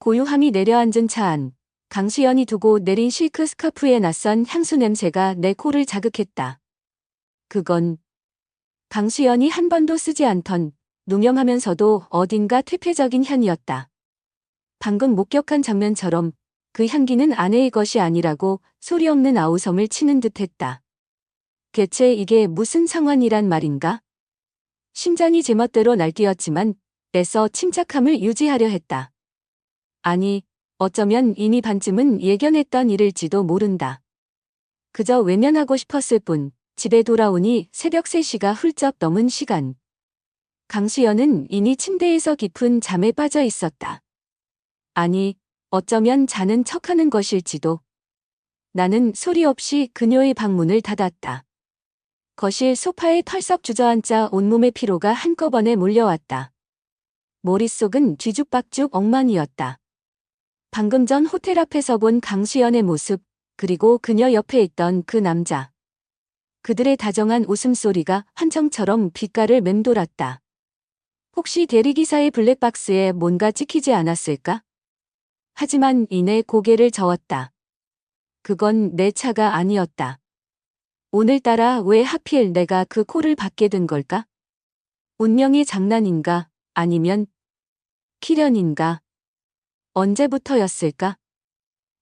고요함이 내려앉은 차 안. 강수연이 두고 내린 실크 스카프의 낯선 향수 냄새가 내 코를 자극했다. 그건 강수연이 한 번도 쓰지 않던 농염하면서도 어딘가 퇴폐적인 향이었다. 방금 목격한 장면처럼 그 향기는 아내의 것이 아니라고 소리 없는 아우성을 치는 듯했다. 대체 이게 무슨 상황이란 말인가? 심장이 제멋대로 날뛰었지만 애써 침착함을 유지하려 했다. 아니, 어쩌면 이미 반쯤은 예견했던 일일지도 모른다. 그저 외면하고 싶었을 뿐. 집에 돌아오니 새벽 3시가 훌쩍 넘은 시간. 강수연은 이미 침대에서 깊은 잠에 빠져 있었다. 아니, 어쩌면 자는 척하는 것일지도. 나는 소리 없이 그녀의 방문을 닫았다. 거실 소파에 털썩 주저앉아 온몸의 피로가 한꺼번에 몰려왔다. 머릿속은 뒤죽박죽 엉망이었다. 방금 전 호텔 앞에서 본 강수연의 모습, 그리고 그녀 옆에 있던 그 남자. 그들의 다정한 웃음소리가 환청처럼 귓가를 맴돌았다. 혹시 대리기사의 블랙박스에 뭔가 찍히지 않았을까? 하지만 이내 고개를 저었다. 그건 내 차가 아니었다. 오늘따라 왜 하필 내가 그 콜을 받게 된 걸까? 운명의 장난인가? 아니면 키련인가? 언제부터였을까?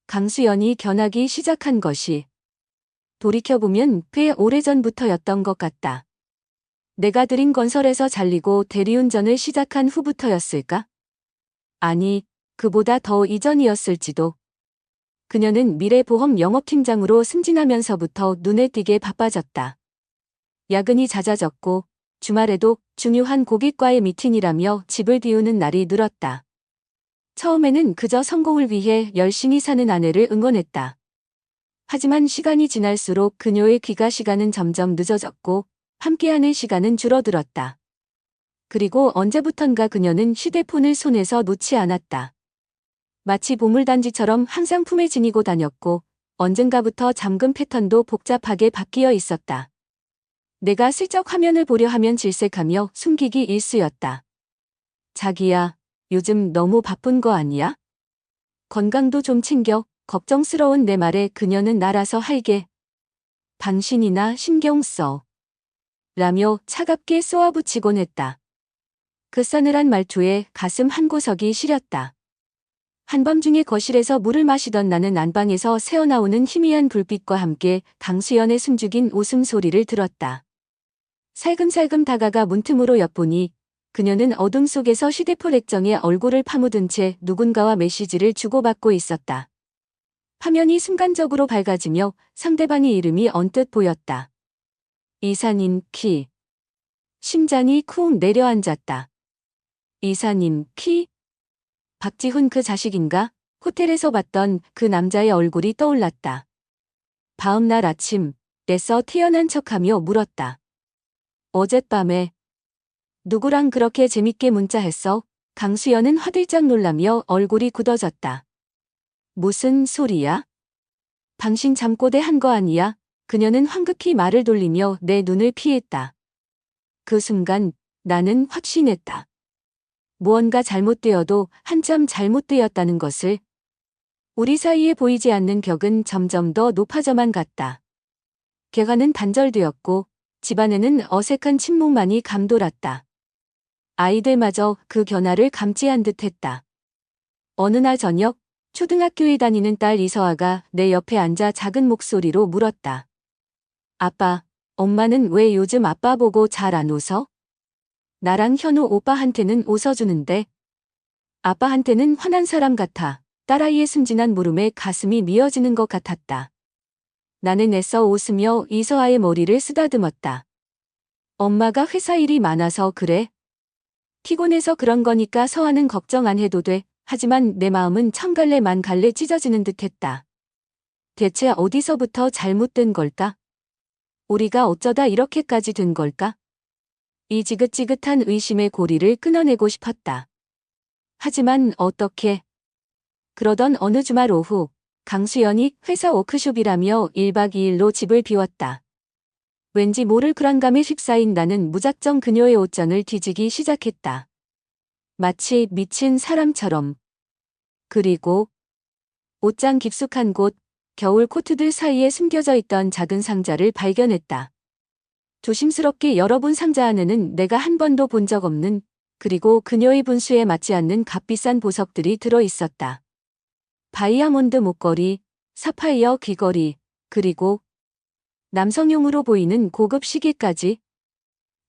강수연이 견하기 시작한 것이 돌이켜보면 꽤 오래전부터였던 것 같다. 내가 들인 건설에서 잘리고 대리운전을 시작한 후부터였을까? 아니, 그보다 더 이전이었을지도. 그녀는 미래보험 영업팀장으로 승진하면서부터 눈에 띄게 바빠졌다. 야근이 잦아졌고 주말에도 중요한 고객과의 미팅이라며 집을 비우는 날이 늘었다. 처음에는 그저 성공을 위해 열심히 사는 아내를 응원했다. 하지만 시간이 지날수록 그녀의 귀가 시간은 점점 늦어졌고 함께하는 시간은 줄어들었다. 그리고 언제부턴가 그녀는 휴대폰을 손에서 놓지 않았다. 마치 보물단지처럼 항상 품에 지니고 다녔고 언젠가부터 잠금 패턴도 복잡하게 바뀌어 있었다. 내가 슬쩍 화면을 보려 하면 질색하며 숨기기 일쑤였다. 자기야, 요즘 너무 바쁜 거 아니야? 건강도 좀 챙겨. 걱정스러운 내 말에 그녀는 날아서 할게. 당신이나 신경 써. 라며 차갑게 쏘아붙이곤 했다. 그 싸늘한 말투에 가슴 한구석이 시렸다. 한밤중에 거실에서 물을 마시던 나는 안방에서 새어나오는 희미한 불빛과 함께 강수연의 숨죽인 웃음소리를 들었다. 살금살금 다가가 문틈으로 엿보니 그녀는 어둠 속에서 휴대폰 액정에 얼굴을 파묻은 채 누군가와 메시지를 주고받고 있었다. 화면이 순간적으로 밝아지며 상대방의 이름이 언뜻 보였다. 이사님 키. 심장이 쿵 내려앉았다. 이사님 키? 박지훈 그 자식인가? 호텔에서 봤던 그 남자의 얼굴이 떠올랐다. 다음날 아침, 애써 태연한 척하며 물었다. 어젯밤에 누구랑 그렇게 재밌게 문자했어? 강수연은 화들짝 놀라며 얼굴이 굳어졌다. 무슨 소리야? 당신 잠꼬대 한 거 아니야? 그녀는 황급히 말을 돌리며 내 눈을 피했다. 그 순간 나는 확신했다. 무언가 잘못되어도 한참 잘못되었다는 것을. 우리 사이에 보이지 않는 벽은 점점 더 높아져만 갔다. 대화는 단절되었고 집안에는 어색한 침묵만이 감돌았다. 아이들마저 그 변화를 감지한 듯했다. 어느 날 저녁 초등학교에 다니는 딸 이서아가 내 옆에 앉아 작은 목소리로 물었다. 아빠, 엄마는 왜 요즘 아빠 보고 잘 안 웃어? 나랑 현우 오빠한테는 웃어주는데 아빠한테는 화난 사람 같아. 딸아이의 순진한 물음에 가슴이 미어지는 것 같았다. 나는 애써 웃으며 이서아의 머리를 쓰다듬었다. 엄마가 회사 일이 많아서 그래? 피곤해서 그런 거니까 서아는 걱정 안 해도 돼. 하지만 내 마음은 천갈래 만갈래 찢어지는 듯했다. 대체 어디서부터 잘못된 걸까? 우리가 어쩌다 이렇게까지 된 걸까? 이 지긋지긋한 의심의 고리를 끊어내고 싶었다. 하지만 어떻게? 그러던 어느 주말 오후 강수연이 회사 워크숍이라며 1박 2일로 집을 비웠다. 왠지 모를 불안감에 휩싸인 나는 무작정 그녀의 옷장을 뒤지기 시작했다. 마치 미친 사람처럼. 그리고 옷장 깊숙한 곳, 겨울 코트들 사이에 숨겨져 있던 작은 상자를 발견했다. 조심스럽게 열어본 상자 안에는 내가 한 번도 본 적 없는, 그리고 그녀의 분수에 맞지 않는 값비싼 보석들이 들어 있었다. 다이아몬드 목걸이, 사파이어 귀걸이, 그리고 남성용으로 보이는 고급 시계까지.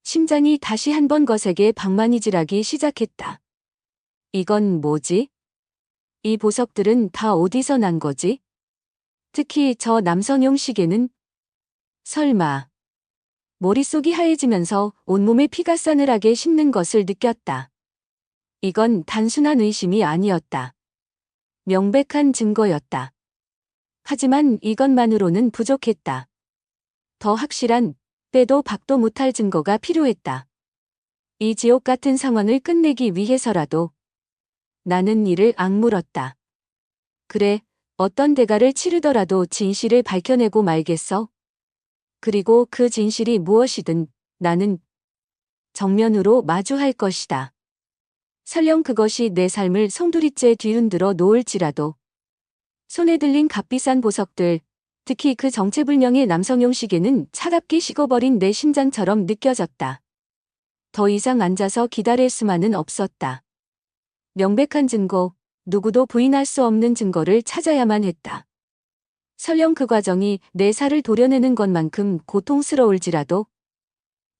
심장이 다시 한 번 거세게 방망이질하기 시작했다. 이건 뭐지? 이 보석들은 다 어디서 난 거지? 특히 저 남성용 시계는? 설마. 머릿속이 하얘지면서 온몸에 피가 싸늘하게 식는 것을 느꼈다. 이건 단순한 의심이 아니었다. 명백한 증거였다. 하지만 이것만으로는 부족했다. 더 확실한, 빼도 박도 못할 증거가 필요했다. 이 지옥 같은 상황을 끝내기 위해서라도 나는 이를 악물었다. 그래, 어떤 대가를 치르더라도 진실을 밝혀내고 말겠어. 그리고 그 진실이 무엇이든 나는 정면으로 마주할 것이다. 설령 그것이 내 삶을 송두리째 뒤흔들어 놓을지라도. 손에 들린 값비싼 보석들, 특히 그 정체불명의 남성용 시계는 차갑게 식어버린 내 심장처럼 느껴졌다. 더 이상 앉아서 기다릴 수만은 없었다. 명백한 증거, 누구도 부인할 수 없는 증거를 찾아야만 했다. 설령 그 과정이 내 살을 도려내는 것만큼 고통스러울지라도.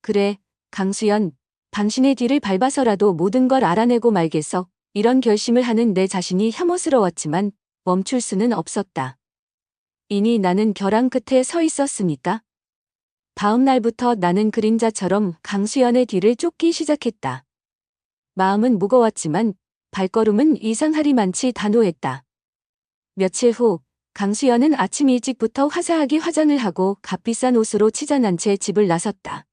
그래, 강수연, 당신의 뒤를 밟아서라도 모든 걸 알아내고 말겠어. 이런 결심을 하는 내 자신이 혐오스러웠지만 멈출 수는 없었다. 이미 나는 벼랑 끝에 서 있었으니까. 다음 날부터 나는 그림자처럼 강수연의 뒤를 쫓기 시작했다. 마음은 무거웠지만 발걸음은 이상하리만치 단호했다. 며칠 후 강수연은 아침 일찍부터 화사하게 화장을 하고 값비싼 옷으로 치장한 채 집을 나섰다.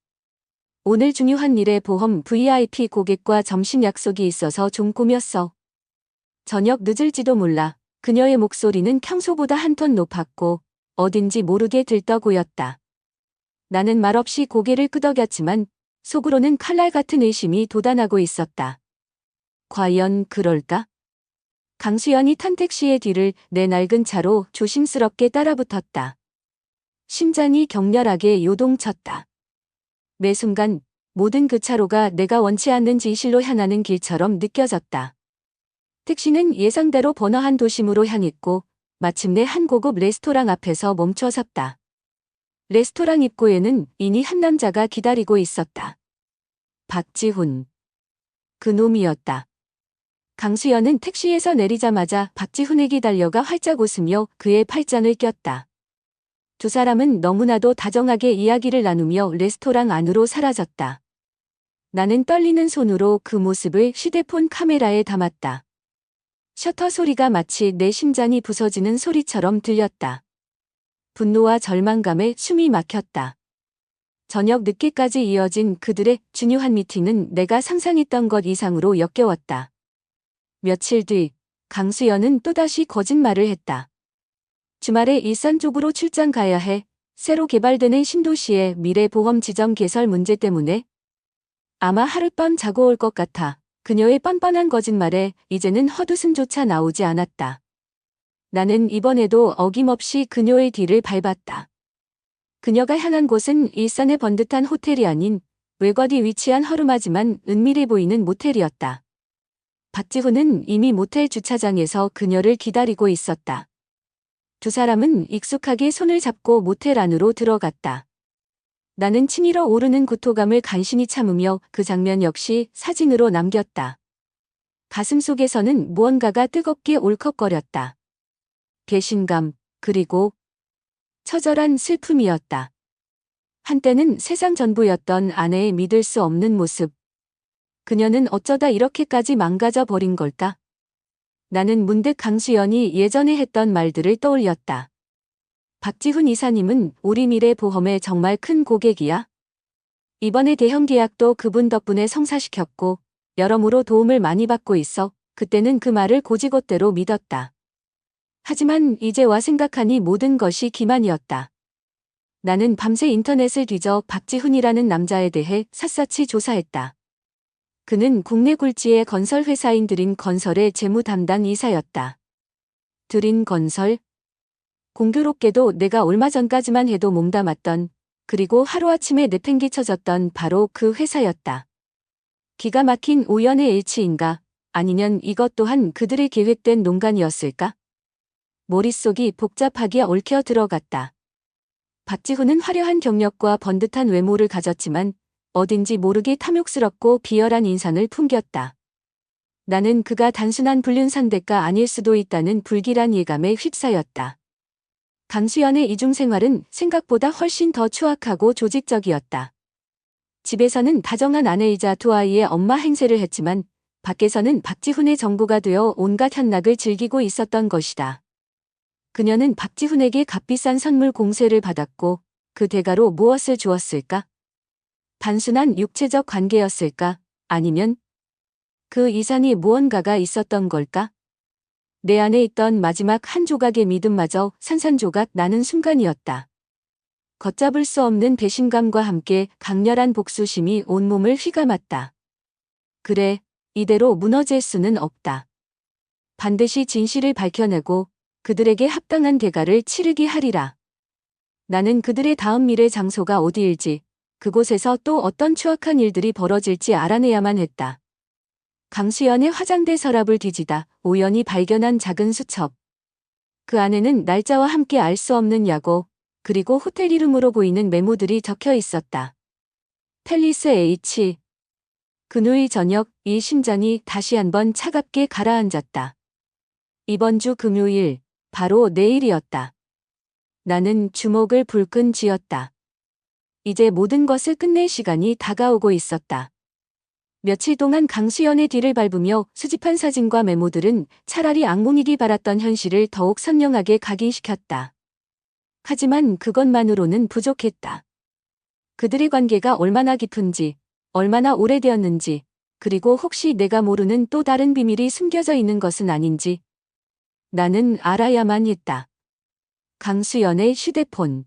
오늘 중요한 일에 보험 VIP 고객과 점심 약속이 있어서 좀 꾸몄어. 저녁 늦을지도 몰라. 그녀의 목소리는 평소보다 한 톤 높았고 어딘지 모르게 들떠보였다. 나는 말없이 고개를 끄덕였지만 속으로는 칼날 같은 의심이 돋아나고 있었다. 과연 그럴까? 강수연이 탄 택시의 뒤를 내 낡은 차로 조심스럽게 따라붙었다. 심장이 격렬하게 요동쳤다. 매 순간 모든 그 차로가 내가 원치 않는 진실로 향하는 길처럼 느껴졌다. 택시는 예상대로 번화한 도심으로 향했고 마침내 한 고급 레스토랑 앞에서 멈춰 섰다. 레스토랑 입구에는 이미 한 남자가 기다리고 있었다. 박지훈. 그놈이었다. 강수연은 택시에서 내리자마자 박지훈에게 달려가 활짝 웃으며 그의 팔짱을 꼈다. 두 사람은 너무나도 다정하게 이야기를 나누며 레스토랑 안으로 사라졌다. 나는 떨리는 손으로 그 모습을 휴대폰 카메라에 담았다. 셔터 소리가 마치 내 심장이 부서지는 소리처럼 들렸다. 분노와 절망감에 숨이 막혔다. 저녁 늦게까지 이어진 그들의 중요한 미팅은 내가 상상했던 것 이상으로 역겨웠다. 며칠 뒤 강수연은 또다시 거짓말을 했다. 주말에 일산 쪽으로 출장 가야 해. 새로 개발되는 신도시의 미래 보험 지점 개설 문제 때문에. 아마 하룻밤 자고 올 것 같아. 그녀의 뻔뻔한 거짓말에 이제는 헛웃음조차 나오지 않았다. 나는 이번에도 어김없이 그녀의 뒤를 밟았다. 그녀가 향한 곳은 일산의 번듯한 호텔이 아닌 외곽에 위치한 허름하지만 은밀해 보이는 모텔이었다. 박지훈은 이미 모텔 주차장에서 그녀를 기다리고 있었다. 두 사람은 익숙하게 손을 잡고 모텔 안으로 들어갔다. 나는 치밀어 오르는 구토감을 간신히 참으며 그 장면 역시 사진으로 남겼다. 가슴속에서는 무언가가 뜨겁게 울컥거렸다. 배신감, 그리고 처절한 슬픔이었다. 한때는 세상 전부였던 아내의 믿을 수 없는 모습. 그녀는 어쩌다 이렇게까지 망가져 버린 걸까? 나는 문득 강수연이 예전에 했던 말들을 떠올렸다. 박지훈 이사님은 우리 미래 보험의 정말 큰 고객이야. 이번에 대형 계약도 그분 덕분에 성사시켰고 여러모로 도움을 많이 받고 있어. 그때는 그 말을 고지곳대로 믿었다. 하지만 이제 와 생각하니 모든 것이 기만이었다. 나는 밤새 인터넷을 뒤져 박지훈이라는 남자에 대해 샅샅이 조사했다. 그는 국내 굴지의 건설 회사인 드림건설의 재무 담당 이사였다. 드림건설? 공교롭게도 내가 얼마 전까지만 해도 몸담았던, 그리고 하루아침에 내팽개쳐졌던 바로 그 회사였다. 기가 막힌 우연의 일치인가? 아니면 이것 또한 그들의 계획된 농간이었을까? 머릿속이 복잡하게 얽혀 들어갔다. 박지훈은 화려한 경력과 번듯한 외모를 가졌지만 어딘지 모르게 탐욕스럽고 비열한 인상을 풍겼다. 나는 그가 단순한 불륜상대가 아닐 수도 있다는 불길한 예감에 휩싸였다. 강수연의 이중생활은 생각보다 훨씬 더 추악하고 조직적이었다. 집에서는 다정한 아내이자 두 아이의 엄마 행세를 했지만 밖에서는 박지훈의 정부가 되어 온갖 현락을 즐기고 있었던 것이다. 그녀는 박지훈에게 값비싼 선물 공세를 받았고 그 대가로 무엇을 주었을까? 단순한 육체적 관계였을까? 아니면 그 이상의 무언가가 있었던 걸까? 내 안에 있던 마지막 한 조각의 믿음마저 산산조각 나는 순간이었다. 걷잡을 수 없는 배신감과 함께 강렬한 복수심이 온몸을 휘감았다. 그래, 이대로 무너질 수는 없다. 반드시 진실을 밝혀내고 그들에게 합당한 대가를 치르게 하리라. 나는 그들의 다음 미래 장소가 어디일지, 그곳에서 또 어떤 추악한 일들이 벌어질지 알아내야만 했다. 강수연의 화장대 서랍을 뒤지다 우연히 발견한 작은 수첩. 그 안에는 날짜와 함께 알 수 없는 야고, 그리고 호텔 이름으로 보이는 메모들이 적혀 있었다. 팰리스 H. 그누이 저녁 이 심장이 다시 한번 차갑게 가라앉았다. 이번 주 금요일, 바로 내일이었다. 나는 주먹을 불끈 쥐었다. 이제 모든 것을 끝낼 시간이 다가오고 있었다. 며칠 동안 강수연의 뒤를 밟으며 수집한 사진과 메모들은 차라리 악몽이기 바랐던 현실을 더욱 선명하게 각인시켰다. 하지만 그것만으로는 부족했다. 그들의 관계가 얼마나 깊은지, 얼마나 오래되었는지, 그리고 혹시 내가 모르는 또 다른 비밀이 숨겨져 있는 것은 아닌지 나는 알아야만 했다. 강수연의 휴대폰.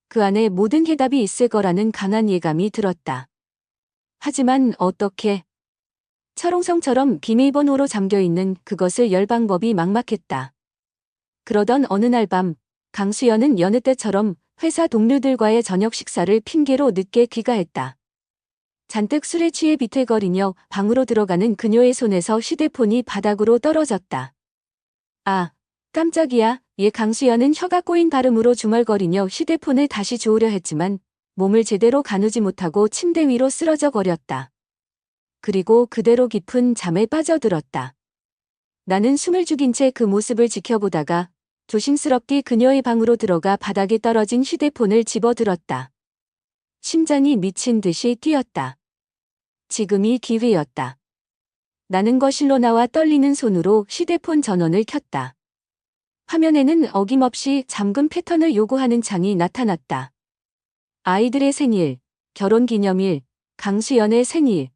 그 안에 모든 해답이 있을 거라는 강한 예감이 들었다. 하지만 어떻게? 철옹성처럼 비밀번호로 잠겨있는 그것을 열 방법이 막막했다. 그러던 어느 날 밤, 강수연은 여느 때처럼 회사 동료들과의 저녁 식사를 핑계로 늦게 귀가했다. 잔뜩 술에 취해 비틀거리며 방으로 들어가는 그녀의 손에서 휴대폰이 바닥으로 떨어졌다. 아, 깜짝이야. 강수연은 혀가 꼬인 발음으로 중얼거리며 휴대폰을 다시 주우려 했지만 몸을 제대로 가누지 못하고 침대 위로 쓰러져 버렸다. 그리고 그대로 깊은 잠에 빠져들었다. 나는 숨을 죽인 채 그 모습을 지켜보다가 조심스럽게 그녀의 방으로 들어가 바닥에 떨어진 휴대폰을 집어들었다. 심장이 미친 듯이 뛰었다. 지금이 기회였다. 나는 거실로 나와 떨리는 손으로 휴대폰 전원을 켰다. 화면에는 어김없이 잠금 패턴을 요구하는 창이 나타났다. 아이들의 생일, 결혼기념일, 강수연의 생일.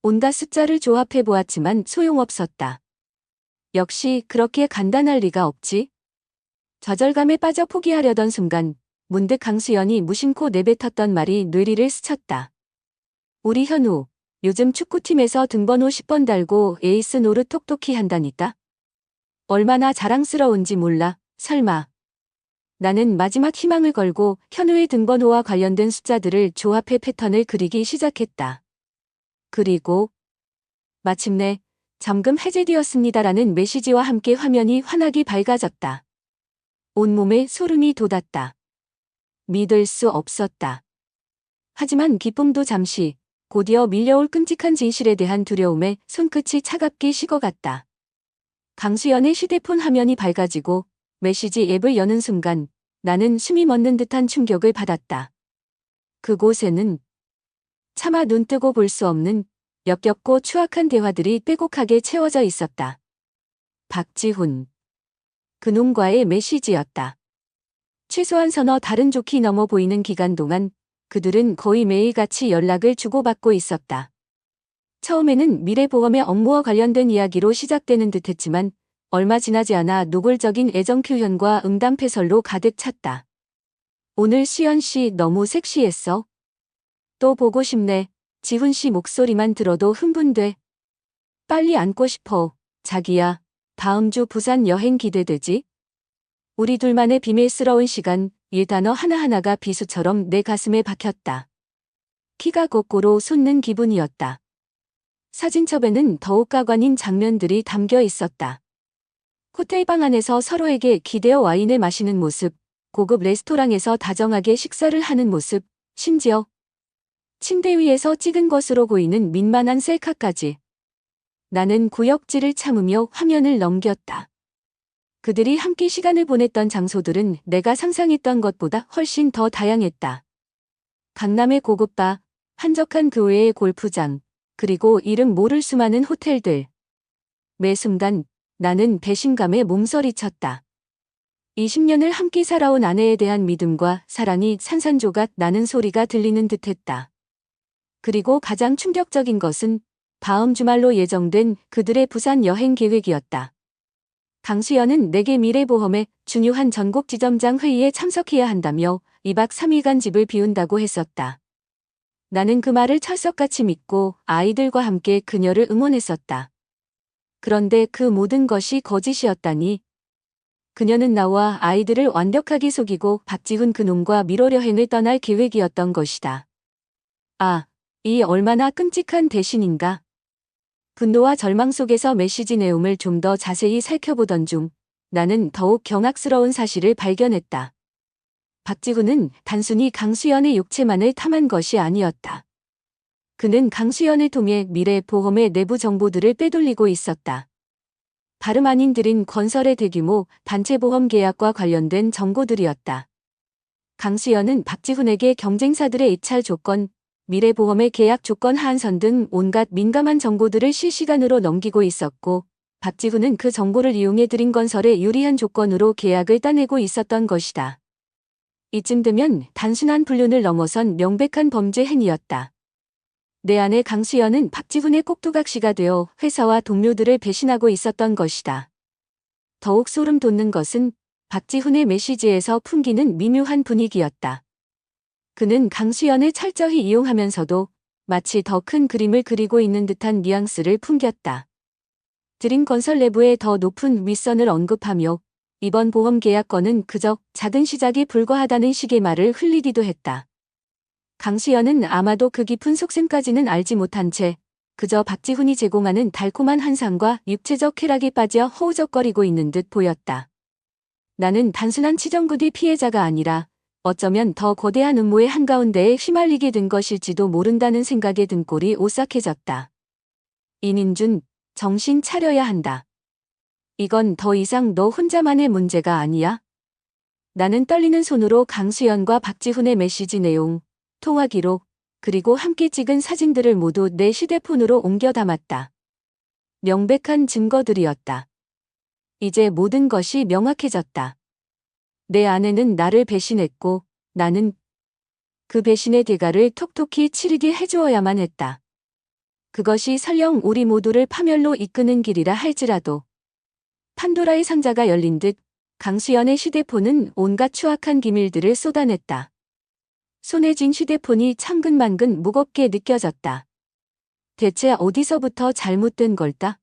온갖 숫자를 조합해 보았지만 소용없었다. 역시 그렇게 간단할 리가 없지. 좌절감에 빠져 포기하려던 순간 문득 강수연이 무심코 내뱉었던 말이 뇌리를 스쳤다. 우리 현우, 요즘 축구팀에서 등번호 10번 달고 에이스 노릇 톡톡히 한다니까. 얼마나 자랑스러운지 몰라, 설마. 나는 마지막 희망을 걸고 현우의 등번호와 관련된 숫자들을 조합해 패턴을 그리기 시작했다. 그리고 마침내 잠금 해제되었습니다라는 메시지와 함께 화면이 환하게 밝아졌다. 온몸에 소름이 돋았다. 믿을 수 없었다. 하지만 기쁨도 잠시, 곧이어 밀려올 끔찍한 진실에 대한 두려움에 손끝이 차갑게 식어갔다. 강수연의 휴대폰 화면이 밝아지고 메시지 앱을 여는 순간 나는 숨이 멎는 듯한 충격을 받았다. 그곳에는 차마 눈뜨고 볼 수 없는 역겹고 추악한 대화들이 빼곡하게 채워져 있었다. 박지훈. 그놈과의 메시지였다. 최소한 서너 달은 좋게 넘어 보이는 기간 동안 그들은 거의 매일같이 연락을 주고받고 있었다. 처음에는 미래보험의 업무와 관련된 이야기로 시작되는 듯했지만 얼마 지나지 않아 노골적인 애정 표현과 음담패설로 가득 찼다. 오늘 수연 씨 너무 섹시했어. 또 보고 싶네. 박지훈 씨 목소리만 들어도 흥분돼. 빨리 안고 싶어. 자기야, 다음 주 부산 여행 기대되지? 우리 둘만의 비밀스러운 시간, 이 단어 하나하나가 비수처럼 내 가슴에 박혔다. 키가 거꾸로 솟는 기분이었다. 사진첩에는 더욱 가관인 장면들이 담겨 있었다. 호텔방 안에서 서로에게 기대어 와인을 마시는 모습, 고급 레스토랑에서 다정하게 식사를 하는 모습, 심지어 침대 위에서 찍은 것으로 보이는 민만한 셀카까지. 나는 구역질을 참으며 화면을 넘겼다. 그들이 함께 시간을 보냈던 장소들은 내가 상상했던 것보다 훨씬 더 다양했다. 강남의 고급 바, 한적한 교외의 골프장, 그리고 이름 모를 수많은 호텔들. 매 순간 나는 배신감에 몸서리쳤다. 20년을 함께 살아온 아내에 대한 믿음과 사랑이 산산조각 나는 소리가 들리는 듯했다. 그리고 가장 충격적인 것은 다음 주말로 예정된 그들의 부산 여행 계획이었다. 강수연은 내게 미래보험의 중요한 전국 지점장 회의에 참석해야 한다며 2박 3일간 집을 비운다고 했었다. 나는 그 말을 철석같이 믿고 아이들과 함께 그녀를 응원했었다. 그런데 그 모든 것이 거짓이었다니. 그녀는 나와 아이들을 완벽하게 속이고 박지훈 그놈과 미로 여행을 떠날 계획이었던 것이다. 아, 이 얼마나 끔찍한 대신인가. 분노와 절망 속에서 메시지 내용을 좀 더 자세히 살펴보던 중 나는 더욱 경악스러운 사실을 발견했다. 박지훈은 단순히 강수연의 육체만을 탐한 것이 아니었다. 그는 강수연을 통해 미래 보험의 내부 정보들을 빼돌리고 있었다. 다름 아닌 들인 건설의 대규모 단체 보험 계약과 관련된 정보들이었다. 강수연은 박지훈에게 경쟁사들의 입찰 조건, 미래보험의 계약 조건 하한선 등 온갖 민감한 정보들을 실시간으로 넘기고 있었고, 박지훈은 그 정보를 이용해 드림건설의 유리한 조건으로 계약을 따내고 있었던 것이다. 이쯤 되면 단순한 불륜을 넘어선 명백한 범죄 행위였다. 내 아내 강수연은 박지훈의 꼭두각시가 되어 회사와 동료들을 배신하고 있었던 것이다. 더욱 소름 돋는 것은 박지훈의 메시지에서 풍기는 미묘한 분위기였다. 그는 강수연을 철저히 이용하면서도 마치 더 큰 그림을 그리고 있는 듯한 뉘앙스를 풍겼다. 드림건설 내부의 더 높은 윗선을 언급하며 이번 보험 계약건은 그저 작은 시작에 불과하다는 식의 말을 흘리기도 했다. 강수연은 아마도 그 깊은 속셈까지는 알지 못한 채 그저 박지훈이 제공하는 달콤한 한상과 육체적 쾌락에 빠져 허우적거리고 있는 듯 보였다. 나는 단순한 치정구디 피해자가 아니라 어쩌면 더 거대한 음모의 한가운데에 휘말리게 된 것일지도 모른다는 생각에 등골이 오싹해졌다. 이민준, 정신 차려야 한다. 이건 더 이상 너 혼자만의 문제가 아니야. 나는 떨리는 손으로 강수연과 박지훈의 메시지 내용, 통화 기록, 그리고 함께 찍은 사진들을 모두 내 휴대폰으로 옮겨 담았다. 명백한 증거들이었다. 이제 모든 것이 명확해졌다. 내 아내는 나를 배신했고 나는 그 배신의 대가를 톡톡히 치르게 해주어야만 했다. 그것이 설령 우리 모두를 파멸로 이끄는 길이라 할지라도. 판도라의 상자가 열린 듯 강수연의 휴대폰은 온갖 추악한 기밀들을 쏟아냈다. 손에 쥔 휴대폰이 천근만근 무겁게 느껴졌다. 대체 어디서부터 잘못된 걸까?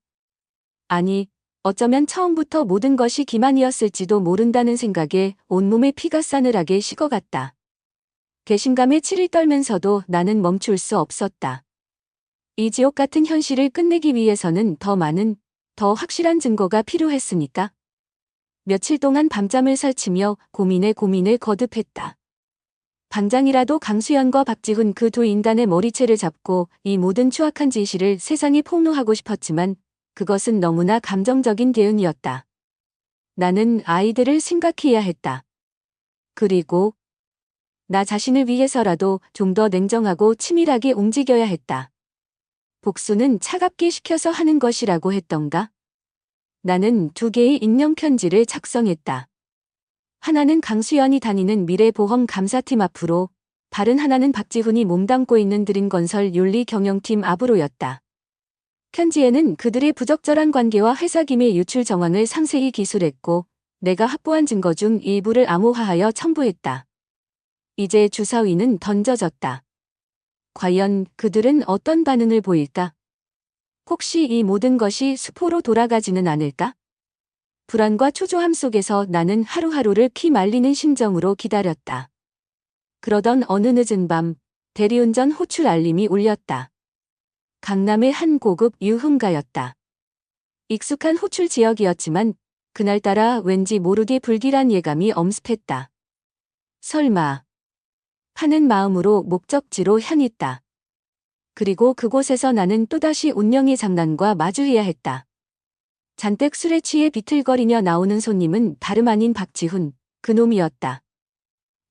아니, 어쩌면 처음부터 모든 것이 기만이었을지도 모른다는 생각에 온몸에 피가 싸늘하게 식어갔다. 배신감에 치를 떨면서도 나는 멈출 수 없었다. 이 지옥 같은 현실을 끝내기 위해서는 더 많은, 더 확실한 증거가 필요했으니까. 며칠 동안 밤잠을 설치며 고민을 거듭했다. 당장이라도 강수연과 박지훈 그 두 인간의 머리채를 잡고 이 모든 추악한 진실을 세상에 폭로하고 싶었지만 그것은 너무나 감정적인 대응이었다. 나는 아이들을 생각해야 했다. 그리고 나 자신을 위해서라도 좀 더 냉정하고 치밀하게 움직여야 했다. 복수는 차갑게 식혀서 하는 것이라고 했던가? 나는 2개의 익명 편지를 작성했다. 하나는 강수연이 다니는 미래보험 감사팀 앞으로, 다른 하나는 박지훈이 몸담고 있는 드림건설 윤리경영팀 앞으로였다. 편지에는 그들의 부적절한 관계와 회사 기밀 유출 정황을 상세히 기술했고 내가 확보한 증거 중 일부를 암호화하여 첨부했다. 이제 주사위는 던져졌다. 과연 그들은 어떤 반응을 보일까? 혹시 이 모든 것이 수포로 돌아가지는 않을까? 불안과 초조함 속에서 나는 하루하루를 피 말리는 심정으로 기다렸다. 그러던 어느 늦은 밤, 대리운전 호출 알림이 울렸다. 강남의 한 고급 유흥가였다. 익숙한 호출 지역이었지만 그날따라 왠지 모르게 불길한 예감이 엄습했다. 설마 하는 마음으로 목적지로 향했다. 그리고 그곳에서 나는 또다시 운명의 장난과 마주해야 했다. 잔뜩 술에 취해 비틀거리며 나오는 손님은 다름 아닌 박지훈, 그놈이었다.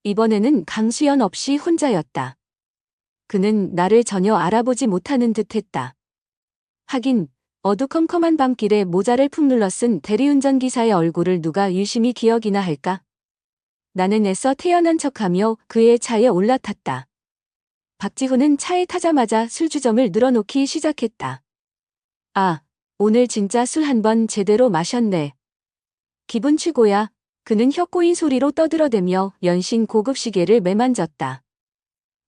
이번에는 강수연 없이 혼자였다. 그는 나를 전혀 알아보지 못하는 듯했다. 하긴 어두컴컴한 밤길에 모자를 푹 눌러 쓴 대리운전 기사의 얼굴을 누가 유심히 기억이나 할까? 나는 애써 태연한 척하며 그의 차에 올라탔다. 박지훈은 차에 타자마자 술주정을 늘어놓기 시작했다. 아, 오늘 진짜 술 한 번 제대로 마셨네. 기분 최고야. 그는 혀 꼬인 소리로 떠들어대며 연신 고급 시계를 매만졌다.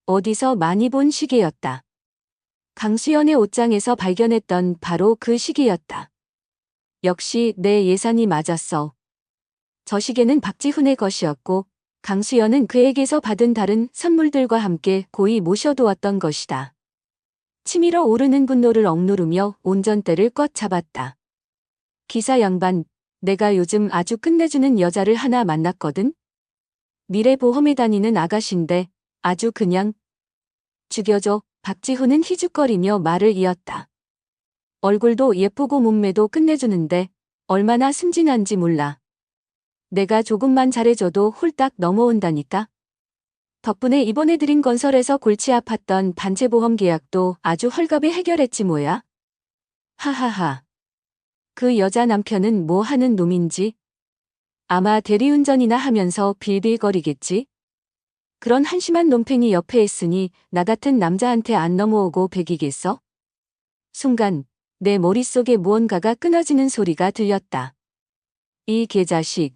어디서 많이 본 시계였다. 강수연의 옷장에서 발견했던 바로 그 시계였다. 역시 내 예상이 맞았어. 저 시계는 박지훈의 것이었고 강수연은 그에게서 받은 다른 선물들과 함께 고이 모셔두었던 것이다. 치밀어 오르는 분노를 억누르며 운전대를 꽉 잡았다. 기사 양반, 내가 요즘 아주 끝내주는 여자를 하나 만났거든? 미래보험에 다니는 아가씨인데 아주 그냥 죽여줘. 박지훈은 희죽거리며 말을 이었다. 얼굴도 예쁘고 몸매도 끝내주는데 얼마나 순진한지 몰라. 내가 조금만 잘해줘도 홀딱 넘어온다니까. 덕분에 이번에 들인 건설에서 골치 아팠던 단체보험 계약도 아주 헐값에 해결했지 뭐야. 하하하. 그 여자 남편은 뭐 하는 놈인지. 아마 대리운전이나 하면서 빌빌거리겠지. 그런 한심한 놈팽이 옆에 있으니 나 같은 남자한테 안 넘어오고 배기겠어? 순간 내 머릿속에 무언가가 끊어지는 소리가 들렸다. 이 개자식.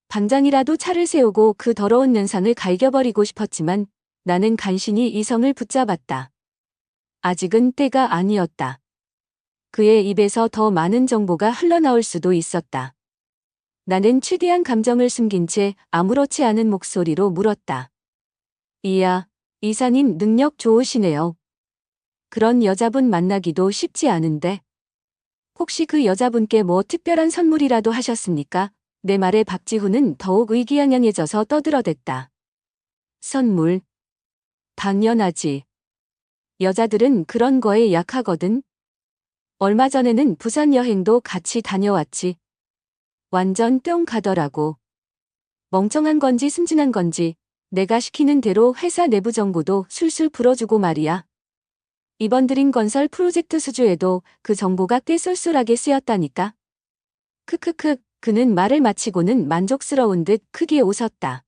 당장이라도 차를 세우고 그 더러운 면상을 갈겨버리고 싶었지만 나는 간신히 이성을 붙잡았다. 아직은 때가 아니었다. 그의 입에서 더 많은 정보가 흘러나올 수도 있었다. 나는 최대한 감정을 숨긴 채 아무렇지 않은 목소리로 물었다. 이야, 이사님 능력 좋으시네요. 그런 여자분 만나기도 쉽지 않은데. 혹시 그 여자분께 뭐 특별한 선물이라도 하셨습니까? 내 말에 박지훈은 더욱 의기양양해져서 떠들어댔다. 선물. 당연하지. 여자들은 그런 거에 약하거든. 얼마 전에는 부산 여행도 같이 다녀왔지. 완전 뿅 가더라고. 멍청한 건지 순진한 건지 내가 시키는 대로 회사 내부 정보도 술술 풀어주고 말이야. 이번 들인 건설 프로젝트 수주에도 그 정보가 꽤 쏠쏠하게 쓰였다니까. 크크크. 그는 말을 마치고는 만족스러운 듯 크게 웃었다.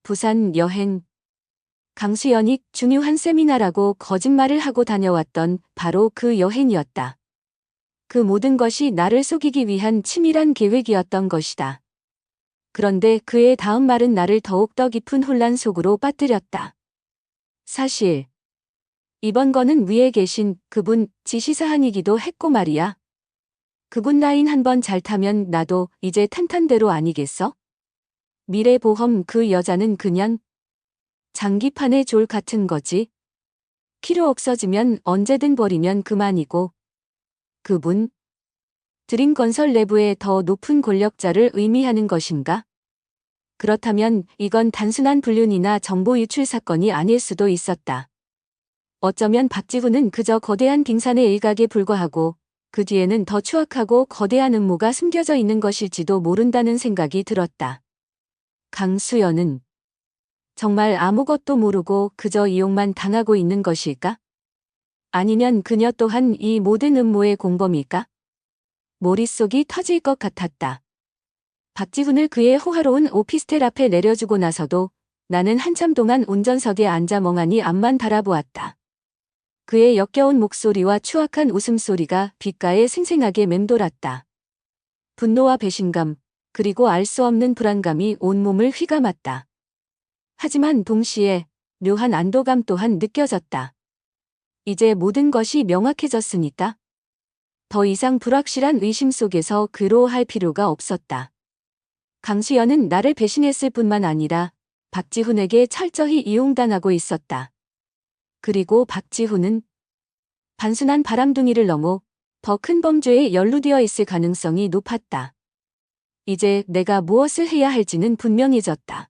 부산 여행. 강수연이 중요한 세미나라고 거짓말을 하고 다녀왔던 바로 그 여행이었다. 그 모든 것이 나를 속이기 위한 치밀한 계획이었던 것이다. 그런데 그의 다음 말은 나를 더욱더 깊은 혼란 속으로 빠뜨렸다. 사실 이번 거는 위에 계신 그분 지시사항이기도 했고 말이야. 그분 라인 한번 잘 타면 나도 이제 탄탄대로 아니겠어? 미래보험 그 여자는 그냥 장기판의 졸 같은 거지. 필요 없어지면 언제든 버리면 그만이고. 그분? 드림건설 내부의 더 높은 권력자를 의미하는 것인가? 그렇다면 이건 단순한 불륜이나 정보 유출 사건이 아닐 수도 있었다. 어쩌면 박지훈은 그저 거대한 빙산의 일각에 불과하고 그 뒤에는 더 추악하고 거대한 음모가 숨겨져 있는 것일지도 모른다는 생각이 들었다. 강수연은 정말 아무것도 모르고 그저 이용만 당하고 있는 것일까? 아니면 그녀 또한 이 모든 음모의 공범일까? 머릿속이 터질 것 같았다. 박지훈을 그의 호화로운 오피스텔 앞에 내려주고 나서도 나는 한참 동안 운전석에 앉아 멍하니 앞만 바라보았다. 그의 역겨운 목소리와 추악한 웃음소리가 귓가에 생생하게 맴돌았다. 분노와 배신감, 그리고 알 수 없는 불안감이 온몸을 휘감았다. 하지만 동시에 묘한 안도감 또한 느껴졌다. 이제 모든 것이 명확해졌으니까 더 이상 불확실한 의심 속에서 괴로워할 필요가 없었다. 강수연은 나를 배신했을 뿐만 아니라 박지훈에게 철저히 이용당하고 있었다. 그리고 박지훈은 단순한 바람둥이를 넘어 더 큰 범죄에 연루되어 있을 가능성이 높았다. 이제 내가 무엇을 해야 할지는 분명해졌다.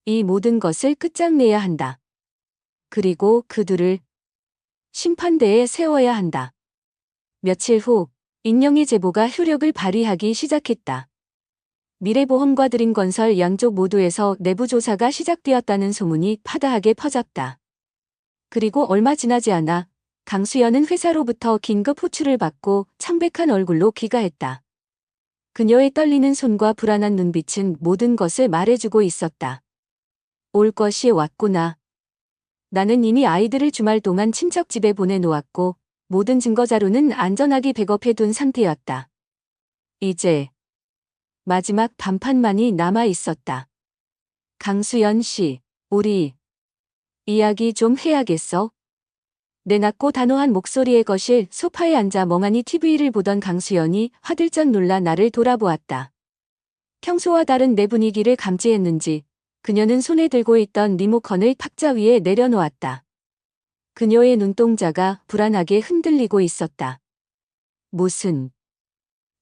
이 모든 것을 끝장내야 한다. 그리고 그들을 심판대에 세워야 한다. 며칠 후 익명의 제보가 효력을 발휘하기 시작했다. 미래보험과 드림건설 양쪽 모두에서 내부 조사가 시작되었다는 소문이 파다하게 퍼졌다. 그리고 얼마 지나지 않아 강수연은 회사로부터 긴급 호출을 받고 창백한 얼굴로 귀가했다. 그녀의 떨리는 손과 불안한 눈빛은 모든 것을 말해주고 있었다. 올 것이 왔구나. 나는 이미 아이들을 주말 동안 친척 집에 보내놓았고 모든 증거자료는 안전하게 백업해둔 상태였다. 이제 마지막 단판만이 남아 있었다. 강수연 씨, 우리 이야기 좀 해야겠어? 내 낮고 단호한 목소리의 거실 소파에 앉아 멍하니 TV를 보던 강수연이 화들짝 놀라 나를 돌아보았다. 평소와 다른 내 분위기를 감지했는지 그녀는 손에 들고 있던 리모컨을 탁자 위에 내려놓았다. 그녀의 눈동자가 불안하게 흔들리고 있었다.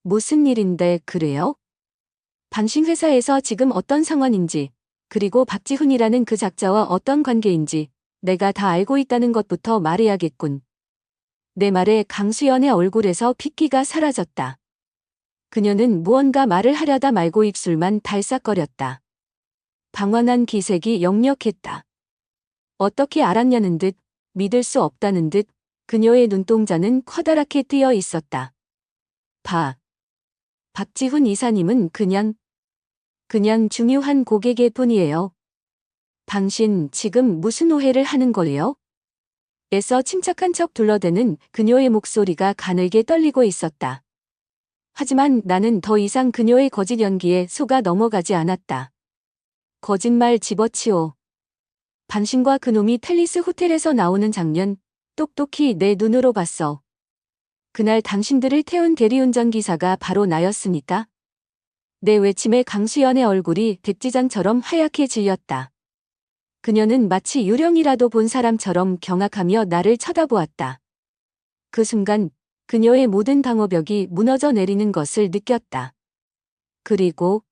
무슨 일인데 그래요? 당신 회사에서 지금 어떤 상황인지, 그리고 박지훈이라는 그 작자와 어떤 관계인지 내가 다 알고 있다는 것부터 말해야겠군. 내 말에 강수연의 얼굴에서 핏기가 사라졌다. 그녀는 무언가 말을 하려다 말고 입술만 달싹거렸다. 방황한 기색이 역력했다. 어떻게 알았냐는 듯, 믿을 수 없다는 듯 그녀의 눈동자는 커다랗게 뜨여 있었다. 박지훈 이사님은 그냥 중요한 고객일 뿐이에요. 당신 지금 무슨 오해를 하는 거예요? 애써 침착한 척 둘러대는 그녀의 목소리가 가늘게 떨리고 있었다. 하지만 나는 더 이상 그녀의 거짓 연기에 속아 넘어가지 않았다. 거짓말 집어치워. 당신과 그놈이 팰리스 호텔에서 나오는 장면 똑똑히 내 눈으로 봤어. 그날 당신들을 태운 대리운전 기사가 바로 나였으니까. 내 외침에 강수연의 얼굴이 백지장처럼 하얗게 질렸다. 그녀는 마치 유령이라도 본 사람처럼 경악하며 나를 쳐다보았다. 그 순간 그녀의 모든 방어벽이 무너져 내리는 것을 느꼈다. 그리고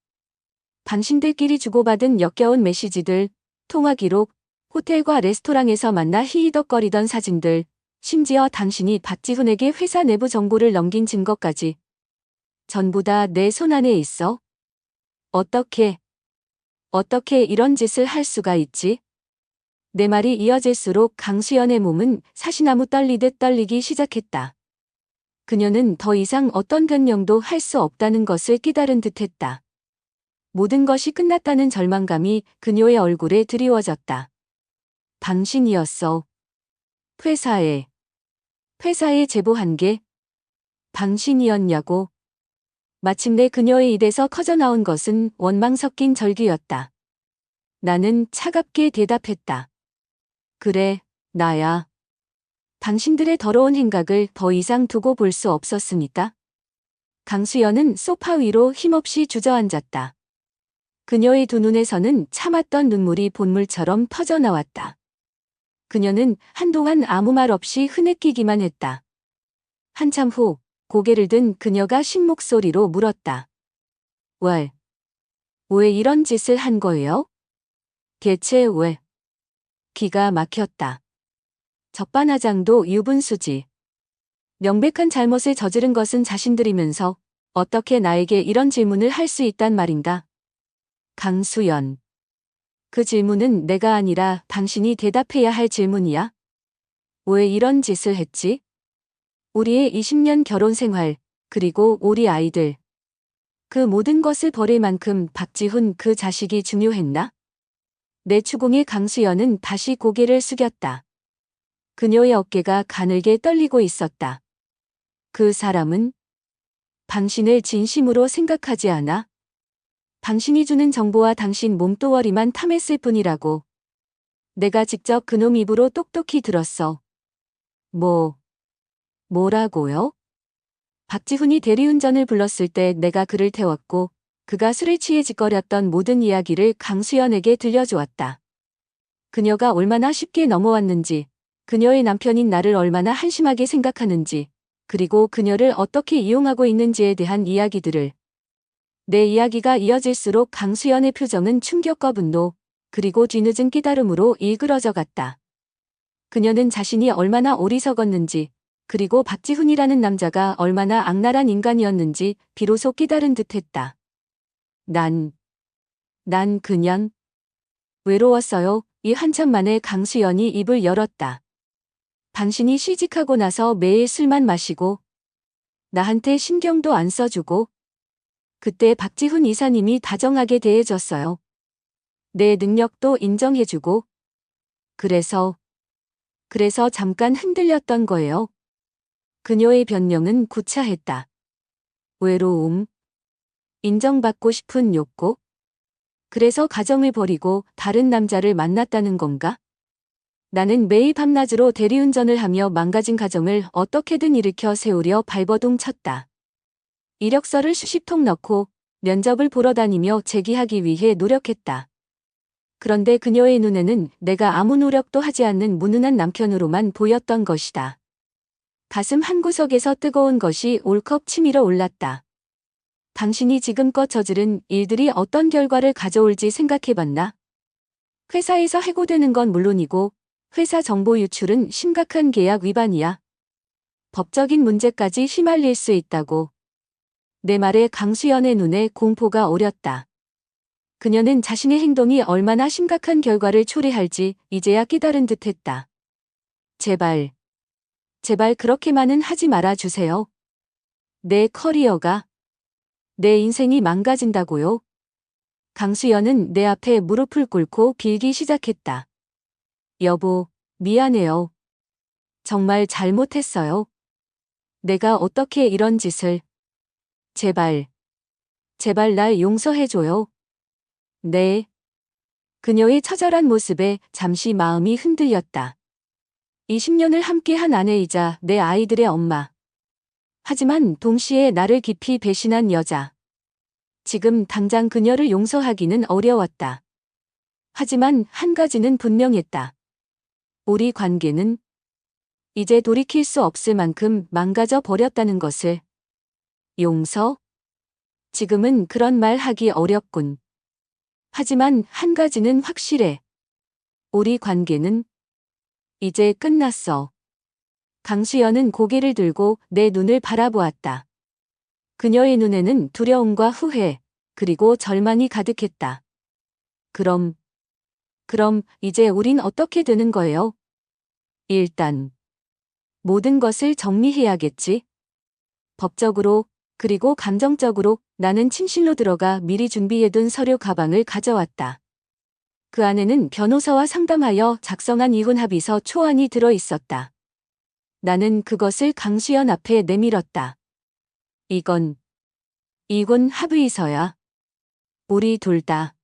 당신들끼리 주고받은 역겨운 메시지들, 통화 기록, 호텔과 레스토랑에서 만나 히히덕거리던 사진들, 심지어 당신이 박지훈에게 회사 내부 정보를 넘긴 증거까지 전부 다 내 손안에 있어. 어떻게 이런 짓을 할 수가 있지? 내 말이 이어질수록 강수연의 몸은 사시나무 떨리듯 떨리기 시작했다. 그녀는 더 이상 어떤 변명도 할 수 없다는 것을 깨달은 듯했다. 모든 것이 끝났다는 절망감이 그녀의 얼굴에 드리워졌다. 당신이었어. 회사에 제보한 게 당신이었냐고. 마침내 그녀의 입에서 커져나온 것은 원망 섞인 절규였다. 나는 차갑게 대답했다. 그래, 나야. 당신들의 더러운 행각을 더 이상 두고 볼 수 없었으니까. 강수연은 소파 위로 힘없이 주저앉았다. 그녀의 두 눈에서는 참았던 눈물이 본물처럼 터져나왔다. 그녀는 한동안 아무 말 없이 흐느끼기만 했다. 한참 후 고개를 든 그녀가 쉰 목소리로 물었다. 왜 이런 짓을 한 거예요? 대체 왜? 기가 막혔다. 적반하장도 유분수지. 명백한 잘못을 저지른 것은 자신들이면서 어떻게 나에게 이런 질문을 할 수 있단 말인가? 강수연. 그 질문은 내가 아니라 당신이 대답해야 할 질문이야. 왜 이런 짓을 했지? 우리의 20년 결혼 생활, 그리고 우리 아이들. 그 모든 것을 버릴 만큼 박지훈 그 자식이 중요했나? 내 추궁의 강수연은 다시 고개를 숙였다. 그녀의 어깨가 가늘게 떨리고 있었다. 그 사람은 당신을 진심으로 생각하지 않아? 당신이 주는 정보와 당신 몸뚱어리만 탐했을 뿐이라고. 내가 직접 그놈 입으로 똑똑히 들었어. 뭐라고요? 박지훈이 대리운전을 불렀을 때 내가 그를 태웠고 그가 술에 취해 짓거렸던 모든 이야기를 강수연에게 들려주었다. 그녀가 얼마나 쉽게 넘어왔는지, 그녀의 남편인 나를 얼마나 한심하게 생각하는지, 그리고 그녀를 어떻게 이용하고 있는지에 대한 이야기들을. 내 이야기가 이어질수록 강수연의 표정은 충격과 분노, 그리고 뒤늦은 깨달음으로 일그러져 갔다. 그녀는 자신이 얼마나 어리석었는지, 그리고 박지훈이라는 남자가 얼마나 악랄한 인간이었는지 비로소 깨달은 듯했다. 난 그냥 외로웠어요. 이 한참 만에 강수연이 입을 열었다. 당신이 시집하고 나서 매일 술만 마시고 나한테 신경도 안 써주고 그때 박지훈 이사님이 다정하게 대해줬어요. 내 능력도 인정해주고 그래서 잠깐 흔들렸던 거예요. 그녀의 변명은 구차했다. 외로움, 인정받고 싶은 욕구, 그래서 가정을 버리고 다른 남자를 만났다는 건가? 나는 매일 밤낮으로 대리운전을 하며 망가진 가정을 어떻게든 일으켜 세우려 발버둥 쳤다. 이력서를 수십 통 넣고 면접을 보러 다니며 재기하기 위해 노력했다. 그런데 그녀의 눈에는 내가 아무 노력도 하지 않는 무능한 남편으로만 보였던 것이다. 가슴 한구석에서 뜨거운 것이 울컥 치밀어 올랐다. 당신이 지금껏 저지른 일들이 어떤 결과를 가져올지 생각해봤나? 회사에서 해고되는 건 물론이고 회사 정보 유출은 심각한 계약 위반이야. 법적인 문제까지 휘말릴 수 있다고. 내 말에 강수연의 눈에 공포가 오렸다. 그녀는 자신의 행동이 얼마나 심각한 결과를 초래할지 이제야 깨달은 듯했다. 제발 그렇게만은 하지 말아주세요. 내 커리어가, 내 인생이 망가진다고요. 강수연은 내 앞에 무릎을 꿇고 빌기 시작했다. 여보, 미안해요. 정말 잘못했어요. 내가 어떻게 이런 짓을. 제발 날 용서해줘요. 네. 그녀의 처절한 모습에 잠시 마음이 흔들렸다. 20년을 함께한 아내이자 내 아이들의 엄마. 하지만 동시에 나를 깊이 배신한 여자. 지금 당장 그녀를 용서하기는 어려웠다. 하지만 한 가지는 분명했다. 우리 관계는 이제 돌이킬 수 없을 만큼 망가져 버렸다는 것을. 용서? 지금은 그런 말 하기 어렵군. 하지만 한 가지는 확실해. 우리 관계는 이제 끝났어. 강수연은 고개를 들고 내 눈을 바라보았다. 그녀의 눈에는 두려움과 후회, 그리고 절망이 가득했다. 그럼 이제 우린 어떻게 되는 거예요? 일단 모든 것을 정리해야겠지. 법적으로, 그리고 감정적으로. 나는 침실로 들어가 미리 준비해둔 서류 가방을 가져왔다. 그 안에는 변호사와 상담하여 작성한 이혼 합의서 초안이 들어 있었다. 나는 그것을 강수연 앞에 내밀었다. 이건 이혼 합의서야. 우리 둘 다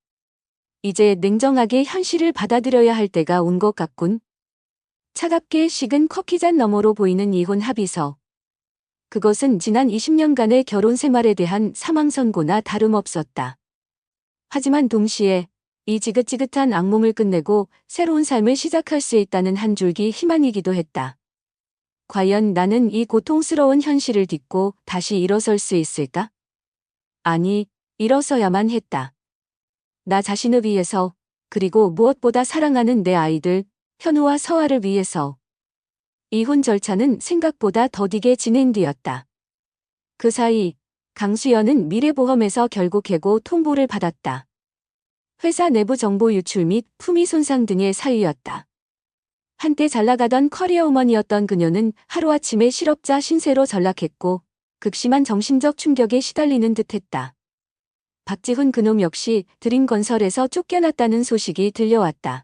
이제 냉정하게 현실을 받아들여야 할 때가 온 것 같군. 차갑게 식은 커피잔 너머로 보이는 이혼 합의서. 그것은 지난 20년간의 결혼 생활에 대한 사망 선고나 다름없었다. 하지만 동시에 이 지긋지긋한 악몽을 끝내고 새로운 삶을 시작할 수 있다는 한 줄기 희망이기도 했다. 과연 나는 이 고통스러운 현실을 딛고 다시 일어설 수 있을까? 아니, 일어서야만 했다. 나 자신을 위해서, 그리고 무엇보다 사랑하는 내 아이들, 현우와 서아를 위해서. 이혼 절차는 생각보다 더디게 진행되었다. 그 사이 강수연은 미래보험에서 결국 해고 통보를 받았다. 회사 내부 정보 유출 및 품위 손상 등의 사유였다. 한때 잘나가던 커리어 우먼이었던 그녀는 하루아침에 실업자 신세로 전락했고 극심한 정신적 충격에 시달리는 듯했다. 박지훈 그놈 역시 드림건설에서 쫓겨났다는 소식이 들려왔다.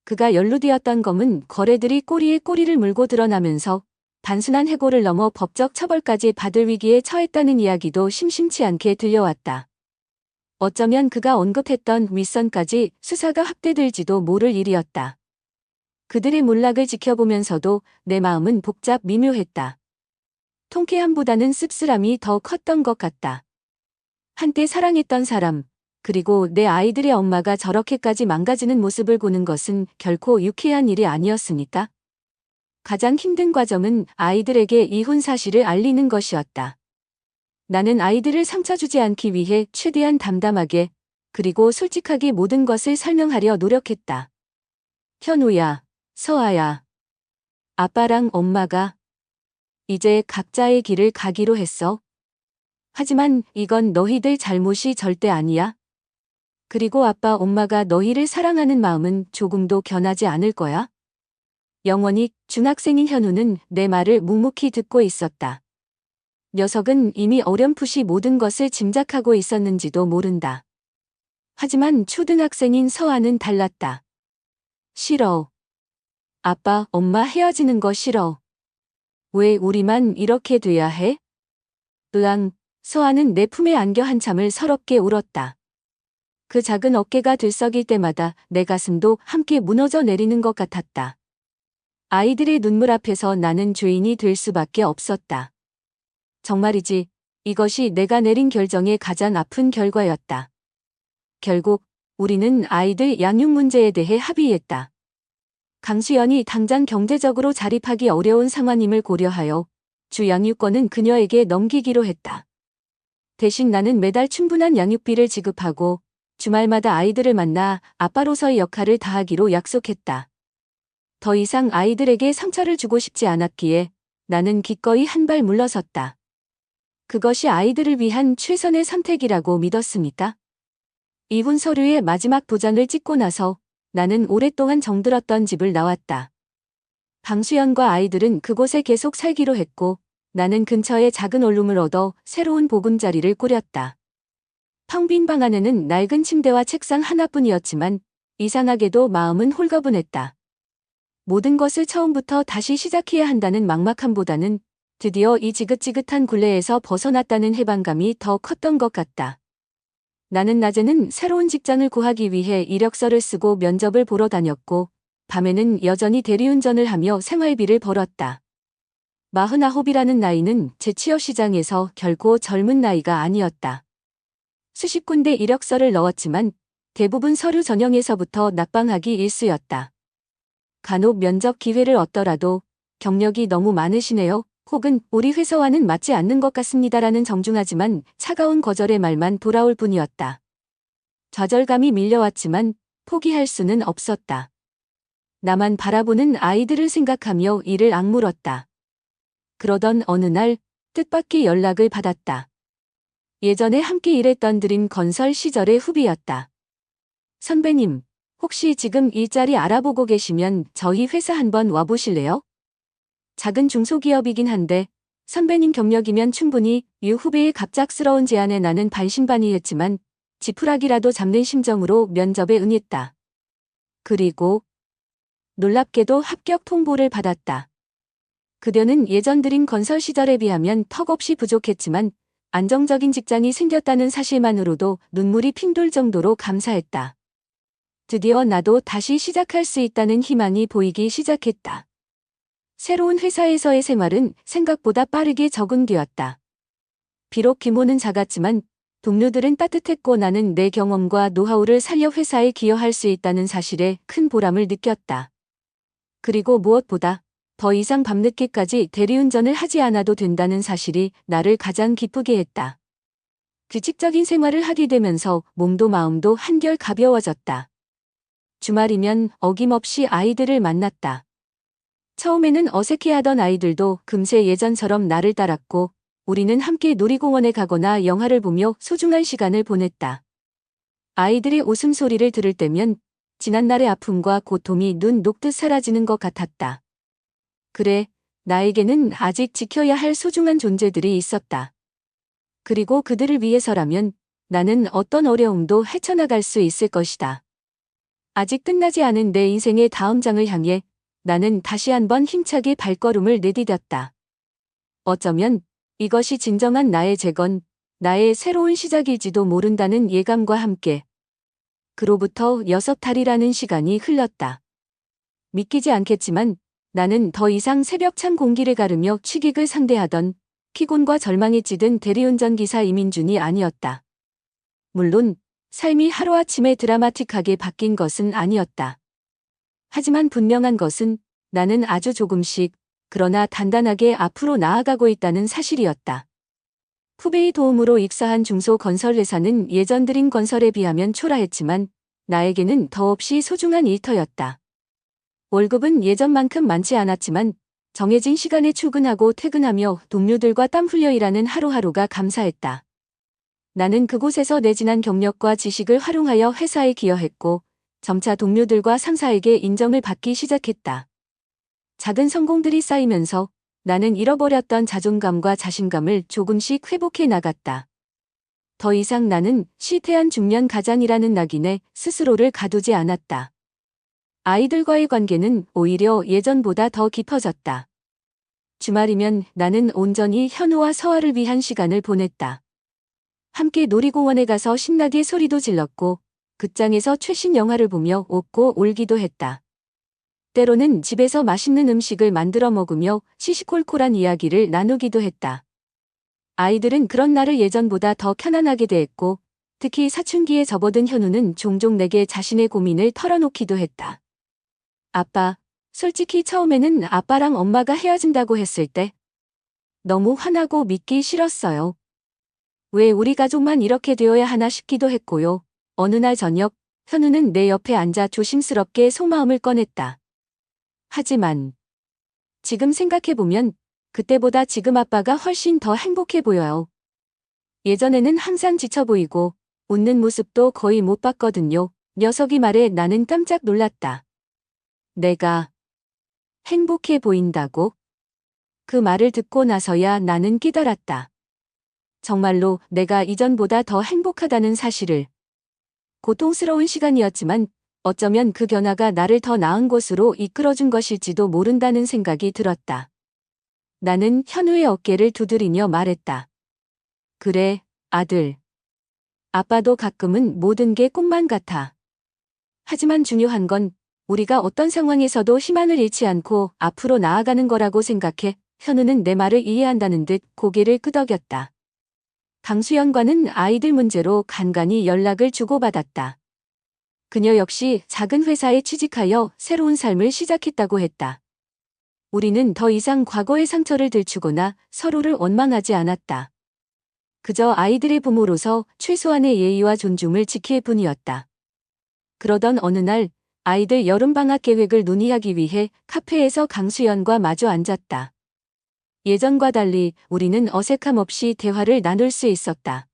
그가 연루되었던 검은 거래들이 꼬리에 꼬리를 물고 드러나면서 단순한 해고를 넘어 법적 처벌까지 받을 위기에 처했다는 이야기도 심심치 않게 들려왔다. 어쩌면 그가 언급했던 윗선까지 수사가 확대될지도 모를 일이었다. 그들의 몰락을 지켜보면서도 내 마음은 복잡 미묘했다. 통쾌함보다는 씁쓸함이 더 컸던 것 같다. 한때 사랑했던 사람, 그리고 내 아이들의 엄마가 저렇게까지 망가지는 모습을 보는 것은 결코 유쾌한 일이 아니었으니까. 가장 힘든 과정은 아이들에게 이혼 사실을 알리는 것이었다. 나는 아이들을 상처 주지 않기 위해 최대한 담담하게 그리고 솔직하게 모든 것을 설명하려 노력했다. 현우야, 서아야. 아빠랑 엄마가 이제 각자의 길을 가기로 했어. 하지만 이건 너희들 잘못이 절대 아니야. 그리고 아빠, 엄마가 너희를 사랑하는 마음은 조금도 변하지 않을 거야. 영원히. 중학생인 현우는 내 말을 묵묵히 듣고 있었다. 녀석은 이미 어렴풋이 모든 것을 짐작하고 있었는지도 모른다. 하지만 초등학생인 서아는 달랐다. 싫어. 아빠, 엄마 헤어지는 거 싫어. 왜 우리만 이렇게 돼야 해? 으앙. 서아는 내 품에 안겨 한참을 서럽게 울었다. 그 작은 어깨가 들썩일 때마다 내 가슴도 함께 무너져 내리는 것 같았다. 아이들의 눈물 앞에서 나는 죄인이 될 수밖에 없었다. 정말이지, 이것이 내가 내린 결정의 가장 아픈 결과였다. 결국 우리는 아이들 양육 문제에 대해 합의했다. 강수연이 당장 경제적으로 자립하기 어려운 상황임을 고려하여 주 양육권은 그녀에게 넘기기로 했다. 대신 나는 매달 충분한 양육비를 지급하고 주말마다 아이들을 만나 아빠로서의 역할을 다하기로 약속했다. 더 이상 아이들에게 상처를 주고 싶지 않았기에 나는 기꺼이 한 발 물러섰다. 그것이 아이들을 위한 최선의 선택이라고 믿었으니까. 이혼 서류의 마지막 도장을 찍고 나서 나는 오랫동안 정들었던 집을 나왔다. 강수연과 아이들은 그곳에 계속 살기로 했고 나는 근처에 작은 원룸을 얻어 새로운 보금자리를 꾸렸다. 텅 빈 방 안에는 낡은 침대와 책상 하나뿐이었지만 이상하게도 마음은 홀가분했다. 모든 것을 처음부터 다시 시작해야 한다는 막막함보다는 드디어 이 지긋지긋한 굴레에서 벗어났다는 해방감이 더 컸던 것 같다. 나는 낮에는 새로운 직장을 구하기 위해 이력서를 쓰고 면접을 보러 다녔고 밤에는 여전히 대리운전을 하며 생활비를 벌었다. 49이라는 나이는 제 취업 시장에서 결코 젊은 나이가 아니었다. 수십 군데 이력서를 넣었지만 대부분 서류 전형에서부터 낙방하기 일쑤였다. 간혹 면접 기회를 얻더라도 경력이 너무 많으시네요. 혹은 우리 회사와는 맞지 않는 것 같습니다라는 정중하지만 차가운 거절의 말만 돌아올 뿐이었다. 좌절감이 밀려왔지만 포기할 수는 없었다. 나만 바라보는 아이들을 생각하며 이를 악물었다. 그러던 어느 날 뜻밖의 연락을 받았다. 예전에 함께 일했던 드림 건설 시절의 후배였다. 선배님, 혹시 지금 일자리 알아보고 계시면 저희 회사 한번 와보실래요? 작은 중소기업이긴 한데 선배님 경력이면 충분히. 유 후배의 갑작스러운 제안에 나는 반신반의했지만 지푸라기라도 잡는 심정으로 면접에 응했다. 그리고 놀랍게도 합격 통보를 받았다. 급여는 예전 드림 건설 시절에 비하면 턱없이 부족했지만 안정적인 직장이 생겼다는 사실만으로도 눈물이 핑돌 정도로 감사했다. 드디어 나도 다시 시작할 수 있다는 희망이 보이기 시작했다. 새로운 회사에서의 생활은 생각보다 빠르게 적응되었다. 비록 규모는 작았지만 동료들은 따뜻했고 나는 내 경험과 노하우를 살려 회사에 기여할 수 있다는 사실에 큰 보람을 느꼈다. 그리고 무엇보다 더 이상 밤늦게까지 대리운전을 하지 않아도 된다는 사실이 나를 가장 기쁘게 했다. 규칙적인 생활을 하게 되면서 몸도 마음도 한결 가벼워졌다. 주말이면 어김없이 아이들을 만났다. 처음에는 어색해하던 아이들도 금세 예전처럼 나를 따랐고 우리는 함께 놀이공원에 가거나 영화를 보며 소중한 시간을 보냈다. 아이들의 웃음소리를 들을 때면 지난날의 아픔과 고통이 눈 녹듯 사라지는 것 같았다. 그래, 나에게는 아직 지켜야 할 소중한 존재들이 있었다. 그리고 그들을 위해서라면 나는 어떤 어려움도 헤쳐나갈 수 있을 것이다. 아직 끝나지 않은 내 인생의 다음 장을 향해 나는 다시 한번 힘차게 발걸음을 내디뎠다. 어쩌면 이것이 진정한 나의 재건, 나의 새로운 시작일지도 모른다는 예감과 함께 그로부터 6달이라는 시간이 흘렀다. 믿기지 않겠지만 나는 더 이상 새벽 찬 공기를 가르며 취객을 상대하던 피곤과 절망에 찌든 대리운전 기사 이민준이 아니었다. 물론 삶이 하루아침에 드라마틱하게 바뀐 것은 아니었다. 하지만 분명한 것은 나는 아주 조금씩 그러나 단단하게 앞으로 나아가고 있다는 사실이었다. 후배의 도움으로 입사한 중소건설회사는 예전 드림 건설에 비하면 초라했지만 나에게는 더없이 소중한 일터였다. 월급은 예전만큼 많지 않았지만 정해진 시간에 출근하고 퇴근하며 동료들과 땀 흘려 일하는 하루하루가 감사했다. 나는 그곳에서 내 지난 경력과 지식을 활용하여 회사에 기여했고 점차 동료들과 상사에게 인정을 받기 시작했다. 작은 성공들이 쌓이면서 나는 잃어버렸던 자존감과 자신감을 조금씩 회복해 나갔다. 더 이상 나는 실패한 중년 가장이라는 낙인에 스스로를 가두지 않았다. 아이들과의 관계는 오히려 예전보다 더 깊어졌다. 주말이면 나는 온전히 현우와 서아를 위한 시간을 보냈다. 함께 놀이공원에 가서 신나게 소리도 질렀고 극장에서 최신 영화를 보며 웃고 울기도 했다. 때로는 집에서 맛있는 음식을 만들어 먹으며 시시콜콜한 이야기를 나누기도 했다. 아이들은 그런 나를 예전보다 더 편안하게 대했고 특히 사춘기에 접어든 현우는 종종 내게 자신의 고민을 털어놓기도 했다. 아빠, 솔직히 처음에는 아빠랑 엄마가 헤어진다고 했을 때 너무 화나고 믿기 싫었어요. 왜 우리 가족만 이렇게 되어야 하나 싶기도 했고요. 어느 날 저녁, 현우는 내 옆에 앉아 조심스럽게 속마음을 꺼냈다. 하지만 지금 생각해보면 그때보다 지금 아빠가 훨씬 더 행복해 보여요. 예전에는 항상 지쳐 보이고 웃는 모습도 거의 못 봤거든요. 녀석이 말에 나는 깜짝 놀랐다. 내가 행복해 보인다고? 그 말을 듣고 나서야 나는 깨달았다. 정말로 내가 이전보다 더 행복하다는 사실을. 고통스러운 시간이었지만 어쩌면 그 변화가 나를 더 나은 곳으로 이끌어준 것일지도 모른다는 생각이 들었다. 나는 현우의 어깨를 두드리며 말했다. 그래, 아들. 아빠도 가끔은 모든 게 꿈만 같아. 하지만 중요한 건 우리가 어떤 상황에서도 희망을 잃지 않고 앞으로 나아가는 거라고 생각해. 현우는 내 말을 이해한다는 듯 고개를 끄덕였다. 강수연과는 아이들 문제로 간간히 연락을 주고받았다. 그녀 역시 작은 회사에 취직하여 새로운 삶을 시작했다고 했다. 우리는 더 이상 과거의 상처를 들추거나 서로를 원망하지 않았다. 그저 아이들의 부모로서 최소한의 예의와 존중을 지킬 뿐이었다. 그러던 어느 날 아이들 여름방학 계획을 논의하기 위해 카페에서 강수연과 마주 앉았다. 예전과 달리 우리는 어색함 없이 대화를 나눌 수 있었다.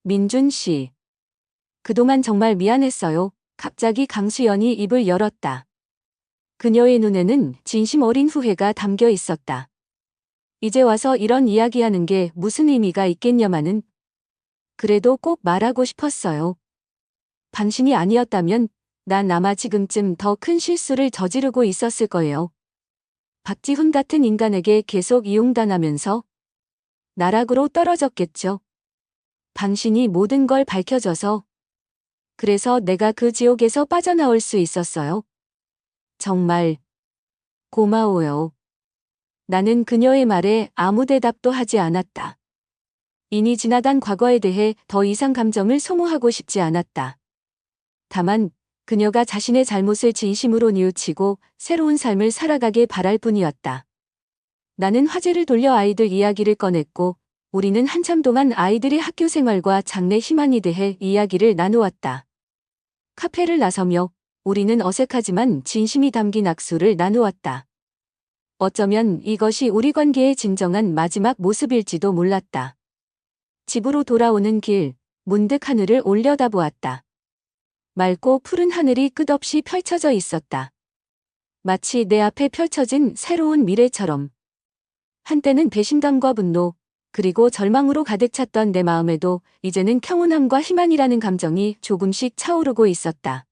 민준 씨. 그동안 정말 미안했어요. 갑자기 강수연이 입을 열었다. 그녀의 눈에는 진심 어린 후회가 담겨 있었다. 이제 와서 이런 이야기하는 게 무슨 의미가 있겠냐마는. 그래도 꼭 말하고 싶었어요. 당신이 아니었다면 난 아마 지금쯤 더 큰 실수를 저지르고 있었을 거예요. 박지훈 같은 인간에게 계속 이용당하면서 나락으로 떨어졌겠죠. 당신이 모든 걸 밝혀줘서. 그래서 내가 그 지옥에서 빠져나올 수 있었어요. 정말 고마워요. 나는 그녀의 말에 아무 대답도 하지 않았다. 이미 지나간 과거에 대해 더 이상 감정을 소모하고 싶지 않았다. 다만 그녀가 자신의 잘못을 진심으로 뉘우치고 새로운 삶을 살아가길 바랄 뿐이었다. 나는 화제를 돌려 아이들 이야기를 꺼냈고 우리는 한참 동안 아이들의 학교 생활과 장래 희망에 대해 이야기를 나누었다. 카페를 나서며 우리는 어색하지만 진심이 담긴 악수를 나누었다. 어쩌면 이것이 우리 관계의 진정한 마지막 모습일지도 몰랐다. 집으로 돌아오는 길, 문득 하늘을 올려다보았다. 맑고 푸른 하늘이 끝없이 펼쳐져 있었다. 마치 내 앞에 펼쳐진 새로운 미래처럼. 한때는 배신감과 분노, 그리고 절망으로 가득 찼던 내 마음에도 이제는 평온함과 희망이라는 감정이 조금씩 차오르고 있었다.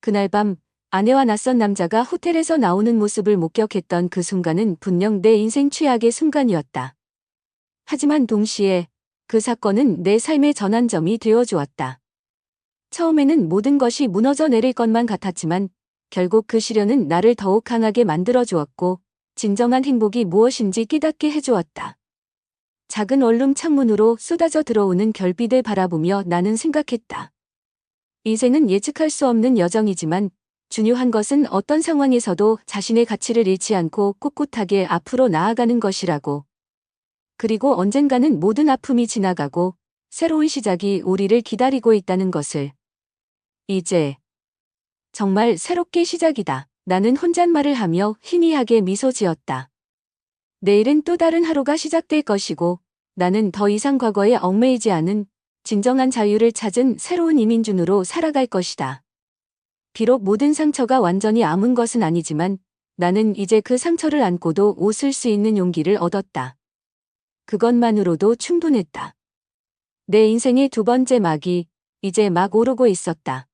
그날 밤 아내와 낯선 남자가 호텔에서 나오는 모습을 목격했던 그 순간은 분명 내 인생 최악의 순간이었다. 하지만 동시에 그 사건은 내 삶의 전환점이 되어주었다. 처음에는 모든 것이 무너져 내릴 것만 같았지만 결국 그 시련은 나를 더욱 강하게 만들어주었고 진정한 행복이 무엇인지 깨닫게 해주었다. 작은 원룸 창문으로 쏟아져 들어오는 별빛을 바라보며 나는 생각했다. 인생은 예측할 수 없는 여정이지만 중요한 것은 어떤 상황에서도 자신의 가치를 잃지 않고 꿋꿋하게 앞으로 나아가는 것이라고. 그리고 언젠가는 모든 아픔이 지나가고 새로운 시작이 우리를 기다리고 있다는 것을. 이제 정말 새롭게 시작이다. 나는 혼잣말을 하며 희미하게 미소 지었다. 내일은 또 다른 하루가 시작될 것이고 나는 더 이상 과거에 얽매이지 않은 진정한 자유를 찾은 새로운 이민준으로 살아갈 것이다. 비록 모든 상처가 완전히 아문 것은 아니지만 나는 이제 그 상처를 안고도 웃을 수 있는 용기를 얻었다. 그것만으로도 충분했다. 내 인생의 두 번째 막이 이제 막 오르고 있었다.